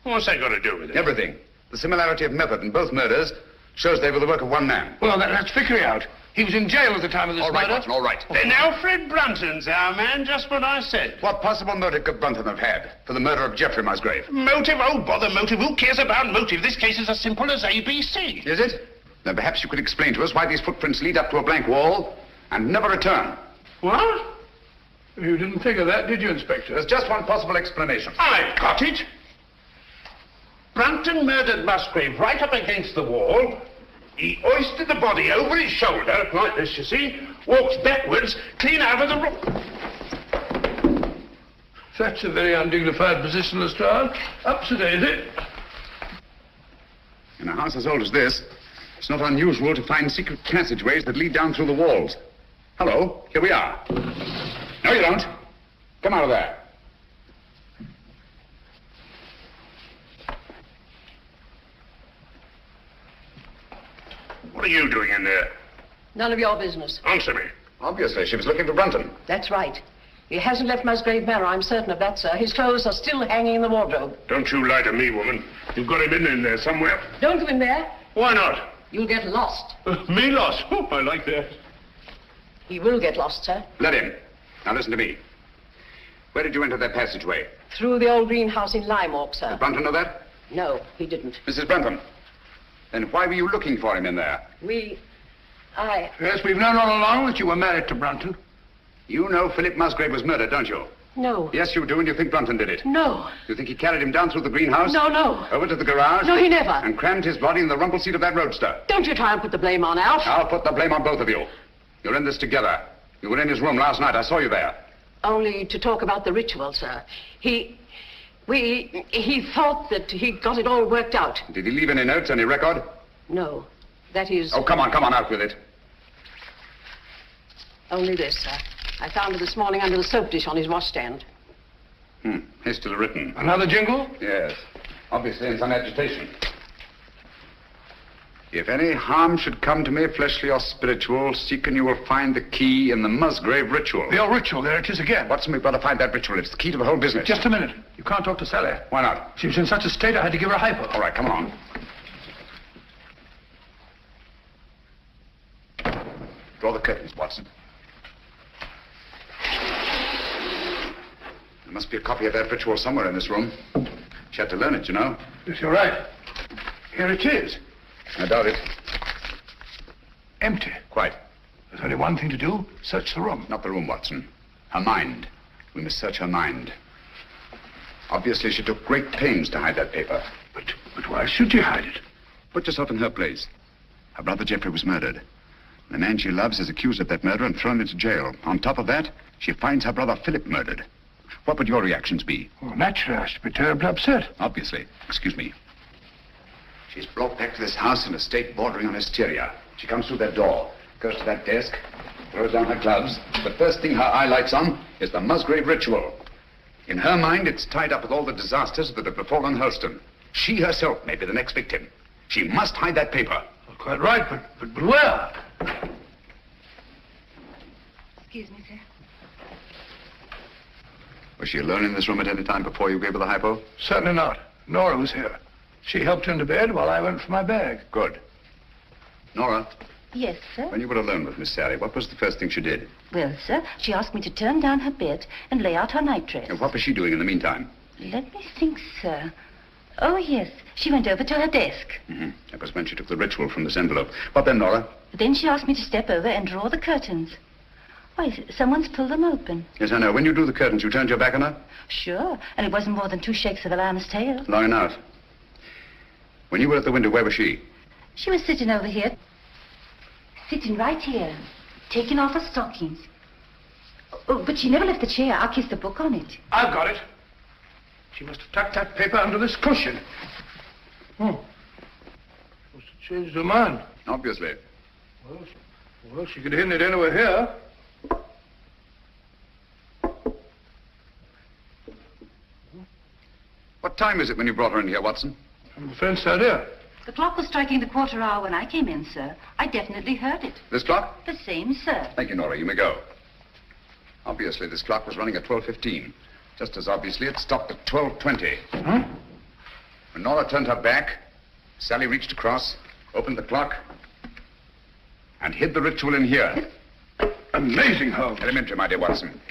What's that got to do with it? Everything. The similarity of method in both murders shows they were the work of one man. Well, that's Vickery out. He was in jail at the time of this All right, murder. Watson, all right. Then Alfred Brunton's our man, just what I said. What possible motive could Brunton have had for the murder of Geoffrey Musgrave? Motive? Oh, bother motive. Who cares about motive? This case is as simple as ABC. Is it? Then perhaps you could explain to us why these footprints lead up to a blank wall and never return. What? You didn't think of that, did you, Inspector? There's just one possible explanation. I've got it. Brunton murdered Musgrave right up against the wall. He hoisted the body over his shoulder, like this, you see, walks backwards, clean out of the room. That's a very undignified position, Lestrade. Up to date, is it? In a house as old as this, it's not unusual to find secret passageways that lead down through the walls. Hello, here we are. No, you don't. Come out of there. What are you doing in there? None of your business. Answer me. Obviously, she was looking for Brunton. That's right. He hasn't left Musgrave Manor, I'm certain of that, sir. His clothes are still hanging in the wardrobe. Don't you lie to me, woman. You've got him in there somewhere. Don't go in there. Why not? You'll get lost. Me lost? Oh, I like that. He will get lost, sir. Let him. Now listen to me. Where did you enter that passageway? Through the old greenhouse in Lime Walk, sir. Did Brunton know that? No, he didn't. Mrs. Brunton, then why were you looking for him in there? Yes, we've known all along that you were married to Brunton. You know Philip Musgrave was murdered, don't you? No. Yes, you do, and you think Brunton did it. No. You think he carried him down through the greenhouse? No. Over to the garage? No, he never. And crammed his body in the rumble seat of that roadster? Don't you try and put the blame on Alf. I'll put the blame on both of you. You're in this together. You were in his room last night. I saw you there. Only to talk about the ritual, sir. He thought that he'd got it all worked out. Did he leave any notes, any record? No. That is... Oh, come on, out with it. Only this, sir. I found it this morning under the soap dish on his washstand. Hastily written. Another jingle? Yes. Obviously in some agitation. If any harm should come to me, fleshly or spiritual, seek and you will find the key in the Musgrave ritual. The old ritual, there it is again. Watson, we've got to find that ritual. It's the key to the whole business. Just a minute. You can't talk to Sally. Why not? She was in such a state I had to give her a hypo. All right, come on. Draw the curtains, Watson. There must be a copy of that ritual somewhere in this room. She had to learn it, you know. Yes, you're right. Here it is. I doubt it. Empty. Quite. There's only one thing to do. Search the room. Not the room, Watson. Her mind. We must search her mind. Obviously, she took great pains to hide that paper. But why should you hide it? Put yourself in her place. Her brother Geoffrey was murdered. The man she loves is accused of that murder and thrown into jail. On top of that, she finds her brother Philip murdered. What would your reactions be? Well, naturally, I should be terribly upset. Obviously. Excuse me. She's brought back to this house in a state bordering on hysteria. She comes through that door, goes to that desk, throws down her gloves. The first thing her eye lights on is the Musgrave ritual. In her mind, it's tied up with all the disasters that have befallen Hurlstone. She herself may be the next victim. She must hide that paper. Well, quite right, but where? Excuse me, sir. Was she alone in this room at any time before you gave her the hypo? Certainly not. Nora was here. She helped into bed while I went for my bag. Good. Nora, Yes, sir. when you were alone with Miss Sally, what was the first thing she did? Well, sir, she asked me to turn down her bed and lay out her nightdress. And what was she doing in the meantime? Let me think, sir. Oh, yes. She went over to her desk. Mm-hmm. That was when she took the ritual from this envelope. What then, Nora? Then she asked me to step over and draw the curtains. Why, someone's pulled them open. Yes, I know. When you drew the curtains, you turned your back on her? Sure, and it wasn't more than 2 shakes of a lamb's tail. Long enough. When you were at the window, where was she? She was sitting over here. Sitting right here, taking off her stockings. Oh, but she never left the chair. I kissed the book on it. I've got it. She must have tucked that paper under this cushion. Must have changed her mind. Obviously. Well, she could have hidden it anywhere here. What time is it when you brought her in here, Watson? I'm afraid so, dear. The clock was striking the 1/4 hour when I came in, sir. I definitely heard it. This clock? The same, sir. Thank you, Nora. You may go. Obviously, this clock was running at 12:15. Just as obviously, it stopped at 12:20. Huh? When Nora turned her back, Sally reached across, opened the clock, and hid the ritual in here. Amazing, Holmes. Elementary, my dear Watson.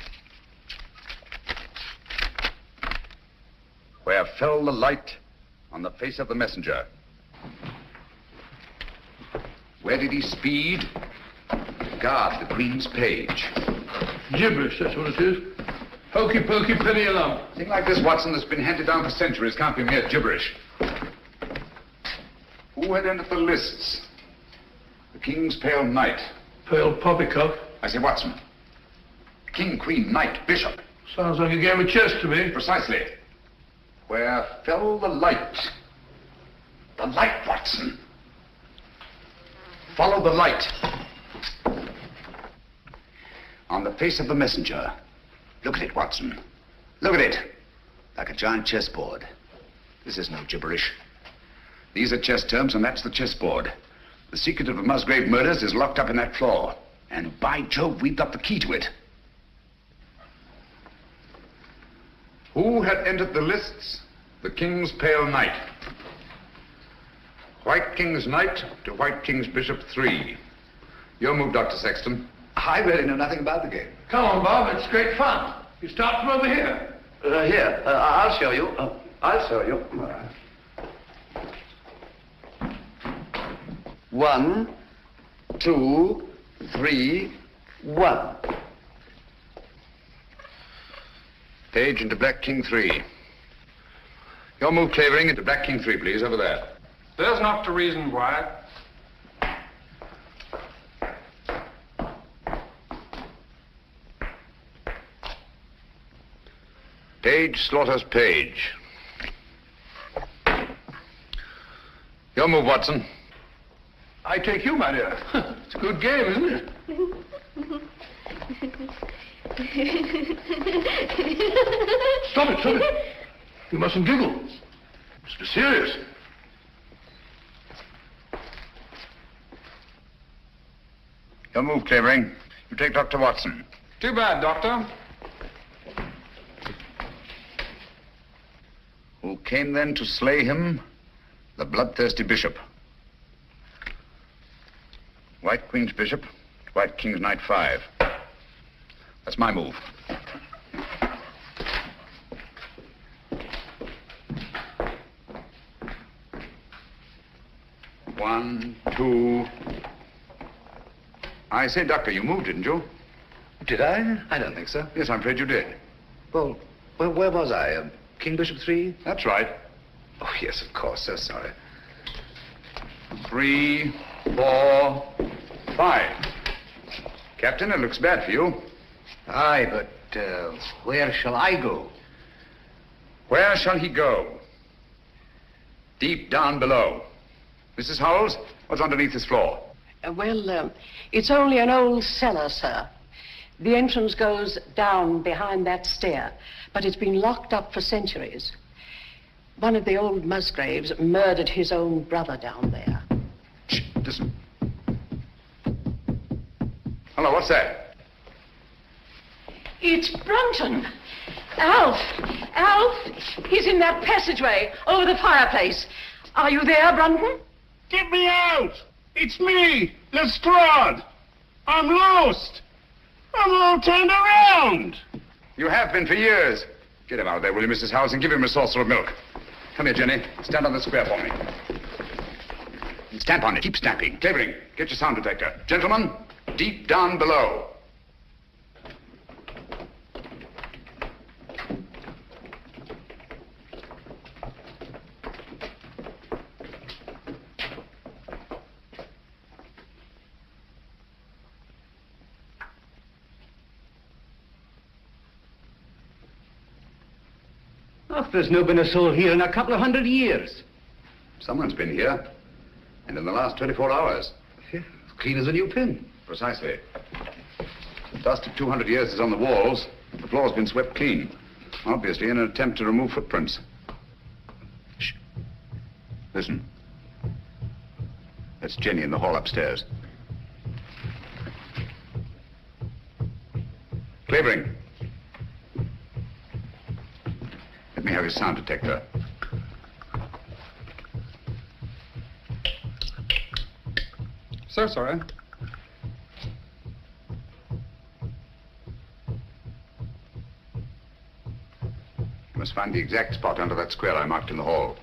Where fell the light on the face of the messenger? Where did he speed? To guard the Queen's page. Gibberish, that's what it is. Hokey pokey penny a lump. A thing like this, Watson, that's been handed down for centuries can't be mere gibberish. Who had entered the lists? The King's Pale Knight. Pale poppycock. I say, Watson. King, Queen, Knight, Bishop. Sounds like a game of chess to me. Precisely. Where fell the light? The light, Watson. Follow the light. On the face of the messenger. Look at it, Watson. Look at it. Like a giant chessboard. This is no gibberish. These are chess terms, and that's the chessboard. The secret of the Musgrave murders is locked up in that claw. And by Jove, we've got the key to it. Who had entered the lists? The King's Pale Knight. White King's Knight to White King's Bishop 3. Your move, Dr. Sexton. I really know nothing about the game. Come on, Bob. It's great fun. You start from over here. Here, I'll show you. I'll show you. 1, 2, 3, 1. Page into Black King 3. Your move, Clavering, into Black King 3, please, over there. There's not to reason why. Page slaughters Page. Your move, Watson. I take you, my dear. It's a good game, isn't it? Stop it. You mustn't giggle. Must be serious. Your move, Clavering. You take Dr. Watson. Too bad, Doctor. Who came then to slay him? The bloodthirsty bishop. White Queen's Bishop, White King's Knight 5. That's my move. One, two. I say, Doctor, you moved, didn't you? Did I? I don't think so. Yes, I'm afraid you did. Well, where was I? King Bishop 3? That's right. Oh, yes, of course. So sorry. 3, 4, 5. Captain, it looks bad for you. Aye, but where shall I go? Where shall he go? Deep down below. Mrs. Howells, what's underneath this floor? It's only an old cellar, sir. The entrance goes down behind that stair, but it's been locked up for centuries. One of the old Musgraves murdered his own brother down there. Shh, listen. Hello, what's that? It's Brunton. Alf, he's in that passageway over the fireplace. Are you there, Brunton? Get me out! It's me, Lestrade. I'm lost. I'm all turned around. You have been for years. Get him out there, will you, Mrs. Howells, and give him a saucer of milk. Come here, Jenny. Stand on the square for me. Stamp on it. Keep stamping. Clavering, get your sound detector. Gentlemen, deep down below. Oh, there's no been a soul here in a couple of 100 years. Someone's been here. And in the last 24 hours. Yeah, clean as a new pin. Precisely. The dust of 200 years is on the walls. The floor's been swept clean. Obviously in an attempt to remove footprints. Shh. Listen. That's Jenny in the hall upstairs. Clavering. Let me have your sound detector. So sorry. You must find the exact spot under that square I marked in the hall.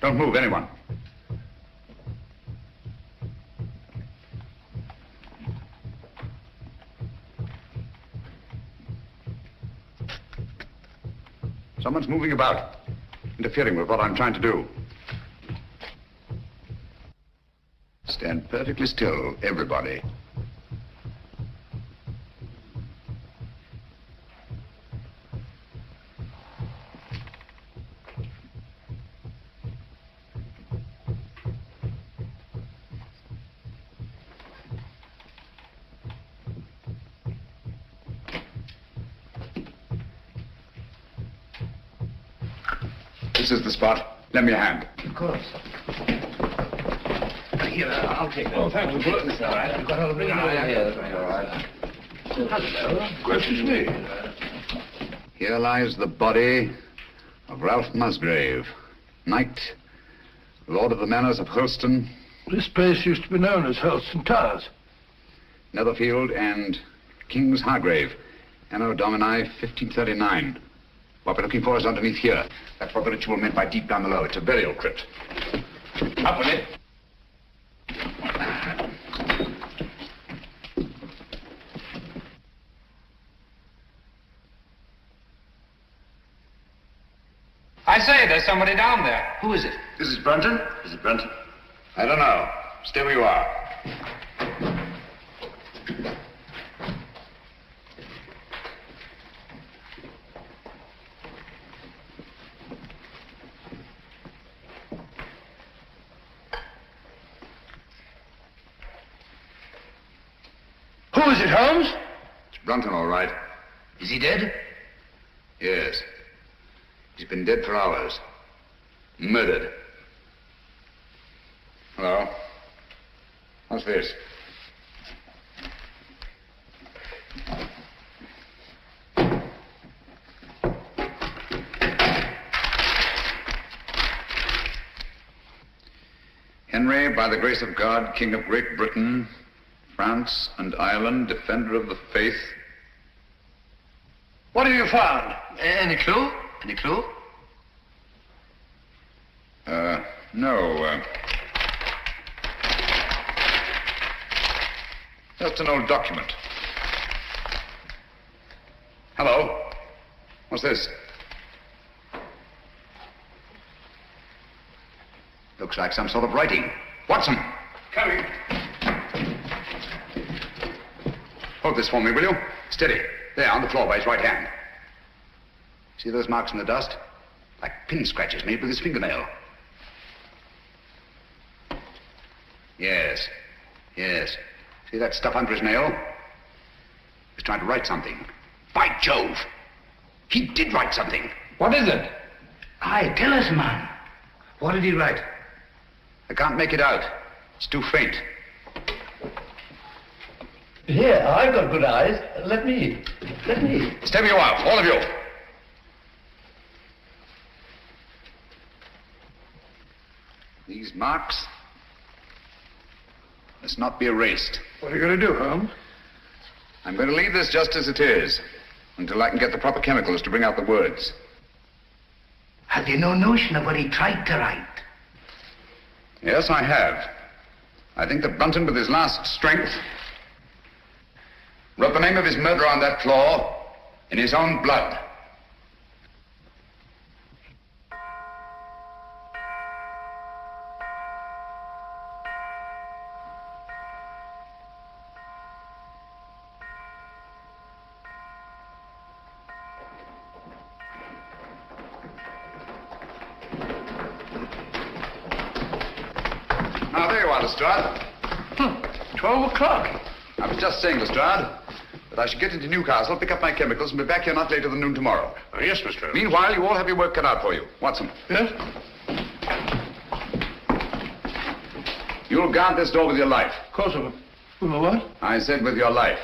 Don't move, anyone. Someone's moving about, interfering with what I'm trying to do. Stand perfectly still, everybody. This is the spot. Lend me a hand. Of course. Here, I'll take that. Oh, thank you. It's all right. I've got all the bring it over here. That's all right. Hello. Gracious me. Here lies the body of Ralph Musgrave, knight, lord of the manors of Hurlston. This place used to be known as Hurlston Towers. Netherfield and King's Hargrave, Anno Domini 1539. What we're looking for is underneath here. That's what the ritual meant by deep down below. It's a burial crypt. Up with it. I say, there's somebody down there. Who is it? This is Brunton? Is it Brunton? I don't know. Stay where you are. Who is it, Holmes? It's Brunton, all right. Is he dead? Yes. He's been dead for hours. Murdered. Hello. What's this? Henry, by the grace of God, King of Great Britain, France and Ireland, defender of the faith. What have you found? Any clue? Any clue? No. Just an old document. Hello. What's this? Looks like some sort of writing. Watson! Coming. Hold this for me, will you? Steady. There, on the floor by his right hand. See those marks in the dust? Like pin scratches made with his fingernail. Yes. Yes. See that stuff under his nail? He's trying to write something. By Jove! He did write something. What is it? Aye, tell us, man. What did he write? I can't make it out. It's too faint. Here, I've got good eyes. Let me. Stay where you are, all of you. These marks must not be erased. What are you going to do, Holmes? I'm going to leave this just as it is, until I can get the proper chemicals to bring out the words. Have you no notion of what he tried to write? Yes, I have. I think that Brunton, with his last strength, wrote the name of his murderer on that claw in his own blood. Now, there you are, Lestrade. 12 o'clock. I was just saying, Lestrade, that I should get into Newcastle, pick up my chemicals, and be back here not later than noon tomorrow. Yes, Mr. Holmes. Meanwhile, you all have your work cut out for you. Watson. Yes? You'll guard this door with your life. Of course I will. With my what? I said with your life.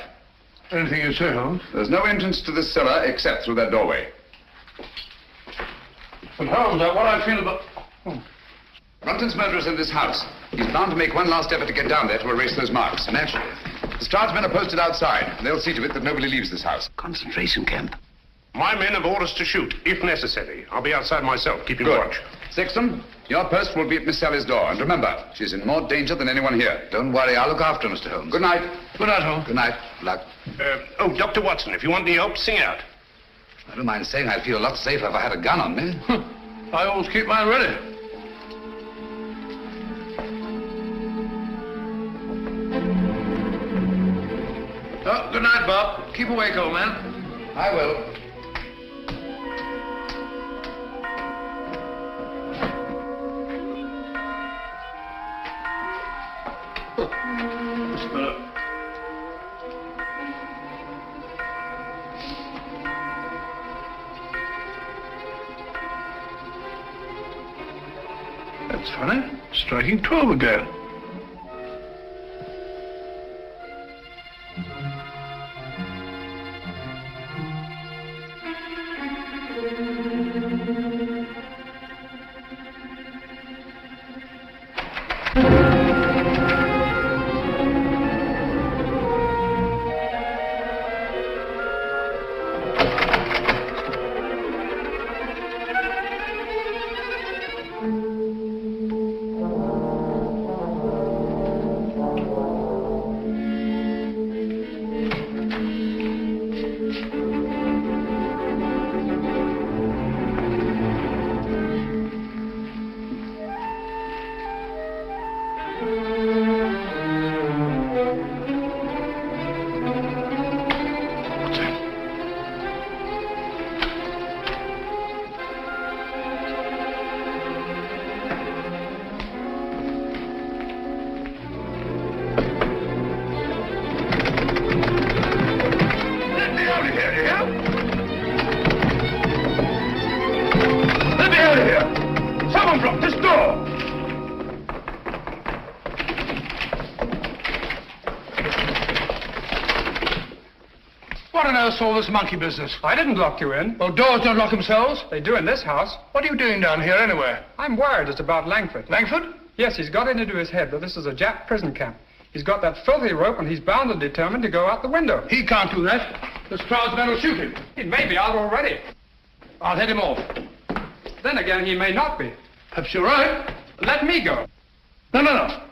Anything you say, Holmes. There's no entrance to this cellar except through that doorway. But Holmes, what I feel about... Brunton's murderer's in this house. He's bound to make one last effort to get down there to erase those marks. Naturally. Lestrade's men are posted outside. They'll see to it that nobody leaves this house. Concentration camp. My men have orders to shoot, if necessary. I'll be outside myself, keeping Good. watch. Sexton, your post will be at Miss Sally's door. And remember, she's in more danger than anyone here. Don't worry, I'll look after her, Mr. Holmes. Good night. Good night, Holmes. Good night. Good luck. Oh, Dr. Watson, if you want any help, sing out. I don't mind saying I'd feel a lot safer if I had a gun on me. I always keep mine ready. Oh, good night, Bob. Keep awake, old man. I will. That's funny. Striking 12 again. What on earth's all this monkey business? I didn't lock you in. Well, doors don't lock themselves. They do in this house. What are you doing down here anyway? I'm worried it's about Langford. Langford? Yes, he's got it into his head that this is a Jap prison camp. He's got that filthy rope and he's bound and determined to go out the window. He can't do that. The Stroud's men will shoot him. He may be out already. I'll head him off. Then again, he may not be. Perhaps you're right. Let me go. No.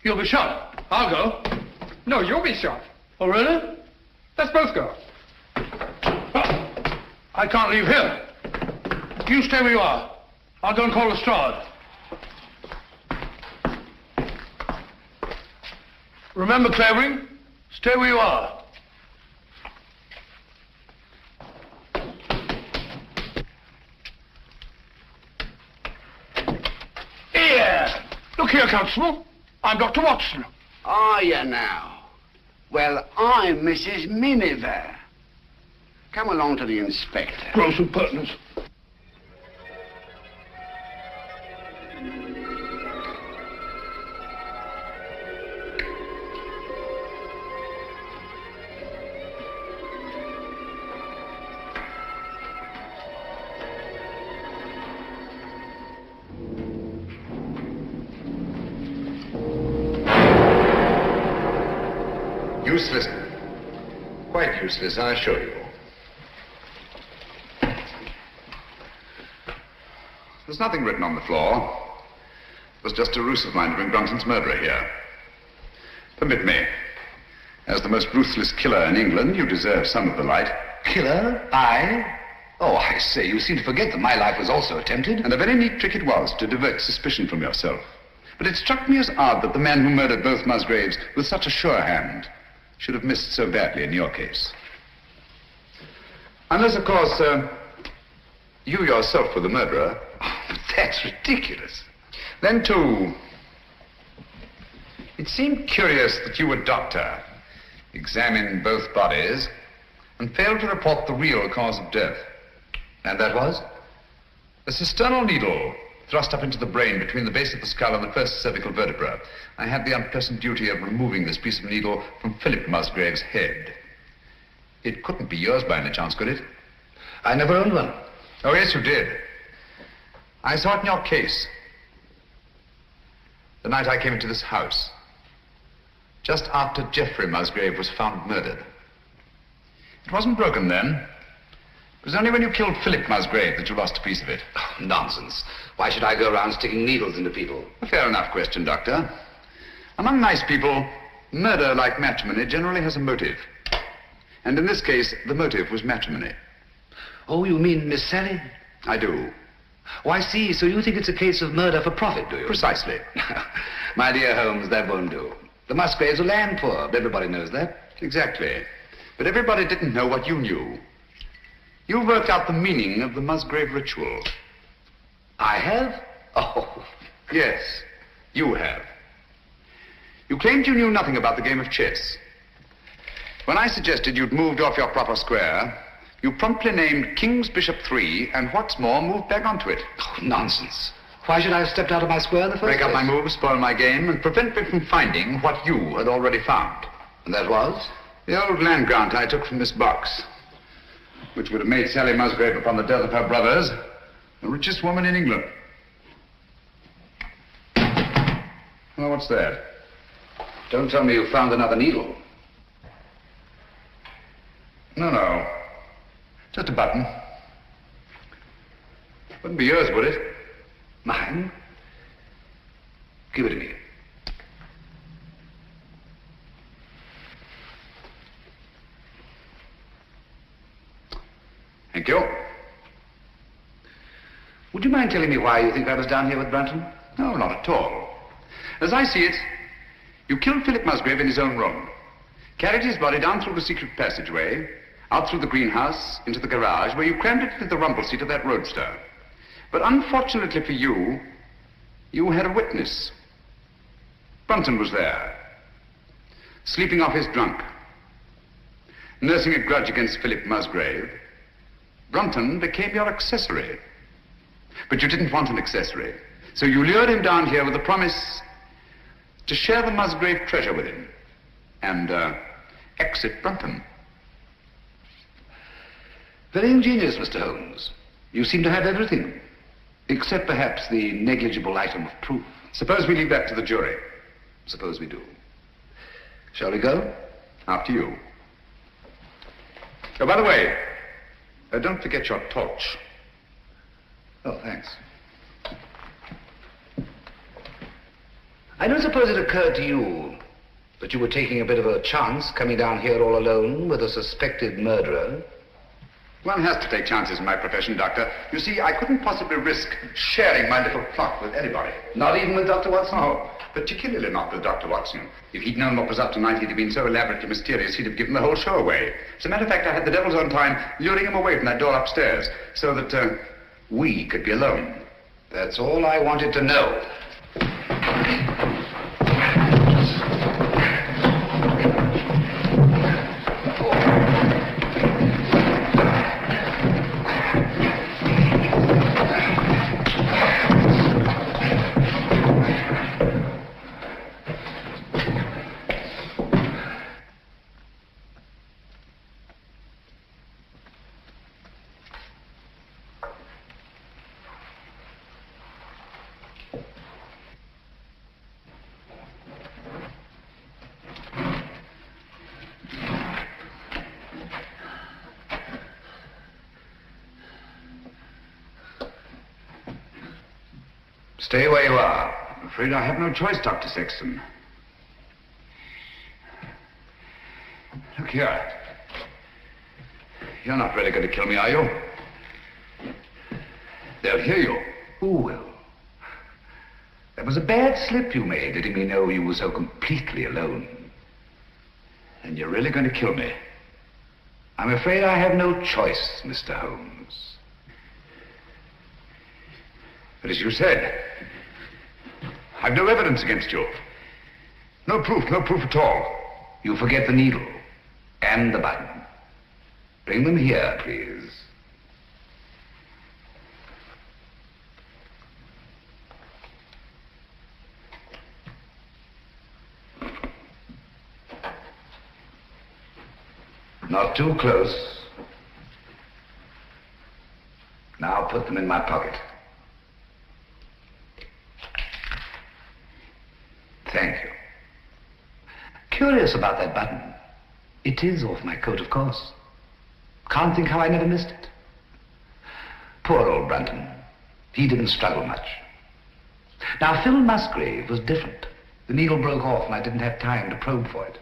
You'll be shot. I'll go. No, you'll be shot. Oh, really? Let's both go. I can't leave here. You stay where you are. I'll go and call Lestrade. Remember, Clavering, stay where you are. Here! Look here, Constable. I'm Dr. Watson. Are you now? Well, I'm Mrs. Miniver. Come along to the inspector. Gross impertinence. Useless. Quite useless, I assure you. There's nothing written on the floor. It was just a ruse of mine to bring Brunton's murderer here. Permit me. As the most ruthless killer in England, you deserve some of the light. Killer? I? Oh, I say, you seem to forget that my life was also attempted. And a very neat trick it was to divert suspicion from yourself. But it struck me as odd that the man who murdered both Musgraves with such a sure hand should have missed so badly in your case. Unless, of course, you yourself were the murderer. Oh, that's ridiculous. Then, too, it seemed curious that you, a doctor, examined both bodies and failed to report the real cause of death. And that was? A cisternal needle thrust up into the brain between the base of the skull and the first cervical vertebra. I had the unpleasant duty of removing this piece of needle from Philip Musgrave's head. It couldn't be yours by any chance, could it? I never owned one. Oh, yes, you did. I saw it in your case. The night I came into this house. Just after Geoffrey Musgrave was found murdered. It wasn't broken then. It was only when you killed Philip Musgrave that you lost a piece of it. Oh, nonsense. Why should I go around sticking needles into people? A fair enough question, Doctor. Among nice people, murder, like matrimony, generally has a motive. And in this case, the motive was matrimony. Oh, you mean Miss Sally? I do. Oh, I see. So you think it's a case of murder for profit, do you? Precisely. My dear Holmes, that won't do. The Musgraves are land poor. Everybody knows that. Exactly. But everybody didn't know what you knew. You worked out the meaning of the Musgrave ritual. I have? Oh. Yes, you have. You claimed you knew nothing about the game of chess. When I suggested you'd moved off your proper square, you promptly named King's Bishop 3, and what's more, moved back onto it. Oh, nonsense. Why should I have stepped out of my square in the first place? Break up my move, spoil my game, and prevent me from finding what you had already found. And that was? The old land grant I took from this box, which would have made Sally Musgrave, upon the death of her brothers, the richest woman in England. Well, what's that? Don't tell me you found another needle. No. Just a button. Wouldn't be yours, would it? Mine? Give it to me. Thank you. Would you mind telling me why you think I was down here with Brunton? No, not at all. As I see it, you killed Philip Musgrave in his own room, carried his body down through the secret passageway, out through the greenhouse, into the garage, where you crammed it into the rumble seat of that roadster. But unfortunately for you, you had a witness. Brunton was there, sleeping off his drunk, nursing a grudge against Philip Musgrave. Brunton became your accessory. But you didn't want an accessory, so you lured him down here with the promise to share the Musgrave treasure with him and exit Brunton. Very ingenious, Mr. Holmes. You seem to have everything, except perhaps the negligible item of proof. Suppose we leave that to the jury. Suppose we do. Shall we go? After you. Oh, by the way, don't forget your torch. Oh, thanks. I don't suppose it occurred to you that you were taking a bit of a chance coming down here all alone with a suspected murderer. One has to take chances in my profession, Doctor. You see, I couldn't possibly risk sharing my little plot with anybody. Not even with Dr. Watson? No, particularly not with Dr. Watson. If he'd known what was up tonight, he'd have been so elaborately mysterious, he'd have given the whole show away. As a matter of fact, I had the devil's own time luring him away from that door upstairs so that we could be alone. That's all I wanted to know. Stay where you are. I'm afraid I have no choice, Dr. Sexton. Look here. You're not really going to kill me, are you? They'll hear you. Who will? That was a bad slip you made, letting me know you were so completely alone. And you're really going to kill me. I'm afraid I have no choice, Mr. Holmes. But as you said, I've no evidence against you. No proof at all. You forget the needle and the button. Bring them here, please. Not too close. Now put them in my pocket. Thank you. Curious about that button. It is off my coat, of course. Can't think how I never missed it. Poor old Brunton. He didn't struggle much. Now, Phil Musgrave was different. The needle broke off and I didn't have time to probe for it.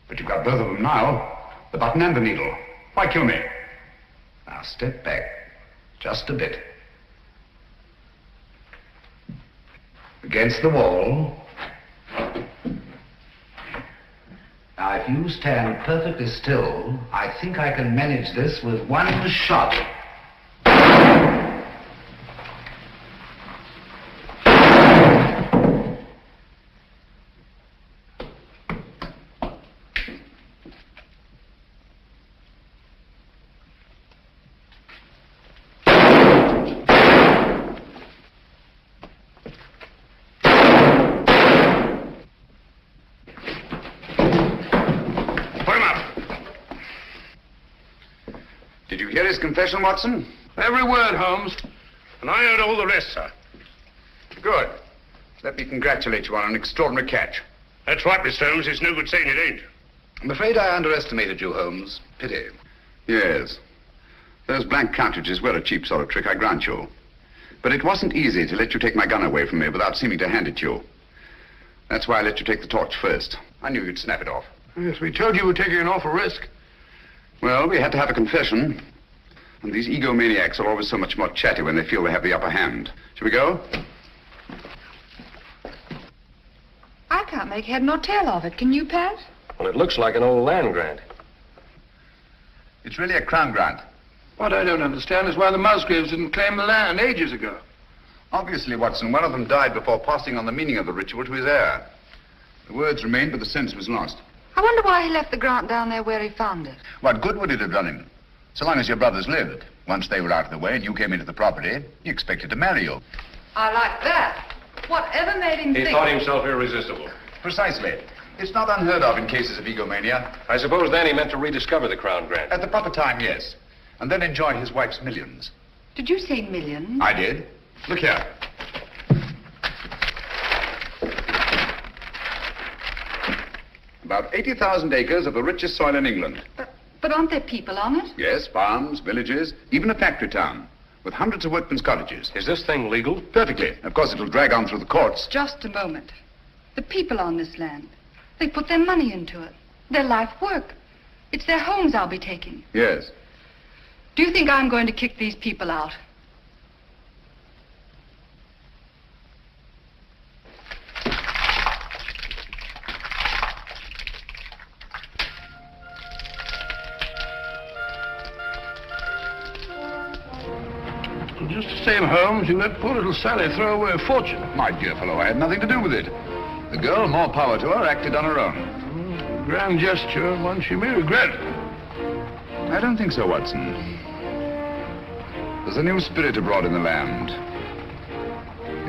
But you've got both of them now. The button and the needle. Why kill me? Now step back. Just a bit. Against the wall. Now, if you stand perfectly still, I think I can manage this with one shot. Did you hear his confession, Watson? Every word, Holmes. And I heard all the rest, sir. Good. Let me congratulate you on an extraordinary catch. That's right, Mr. Holmes. It's no good saying it ain't. I'm afraid I underestimated you, Holmes. Pity. Yes. Those blank cartridges were a cheap sort of trick, I grant you. But it wasn't easy to let you take my gun away from me without seeming to hand it to you. That's why I let you take the torch first. I knew you'd snap it off. Yes, we told you we're taking an awful risk. Well, we had to have a confession. And these egomaniacs are always so much more chatty when they feel they have the upper hand. Shall we go? I can't make head nor tail of it. Can you, Pat? Well, it looks like an old land grant. It's really a crown grant. What I don't understand is why the Musgraves didn't claim the land ages ago. Obviously, Watson, one of them died before passing on the meaning of the ritual to his heir. The words remained, but the sense was lost. I wonder why he left the grant down there where he found it. What good would it have done him? So long as your brothers lived. Once they were out of the way and you came into the property, he expected to marry you. I like that. Whatever made him He think... thought himself irresistible. Precisely. It's not unheard of in cases of egomania. I suppose then he meant to rediscover the crown grant. At the proper time, yes. And then enjoy his wife's millions. Did you say millions? I did. Look here. About 80,000 acres of the richest soil in England. But aren't there people on it? Yes, farms, villages, even a factory town, with hundreds of workmen's cottages. Is this thing legal? Perfectly. Of course, it'll drag on through the courts. Just a moment. The people on this land, they put their money into it. Their life work. It's their homes I'll be taking. Yes. Do you think I'm going to kick these people out? Just the same, Holmes, you let poor little Sally throw away a fortune. My dear fellow, I had nothing to do with it. The girl, more power to her, acted on her own. Grand gesture, one she may regret. I don't think so, Watson. There's a new spirit abroad in the land.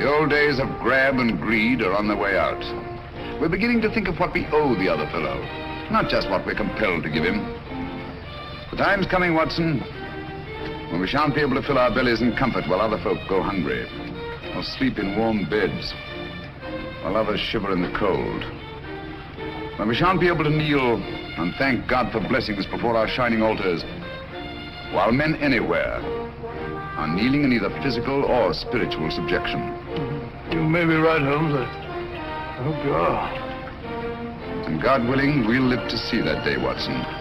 The old days of grab and greed are on their way out. We're beginning to think of what we owe the other fellow, not just what we're compelled to give him. The time's coming, Watson, when we shan't be able to fill our bellies in comfort while other folk go hungry, or sleep in warm beds, while others shiver in the cold. When we shan't be able to kneel and thank God for blessings before our shining altars, while men anywhere are kneeling in either physical or spiritual subjection. You may be right, Holmes. I hope you are. And God willing, we'll live to see that day, Watson.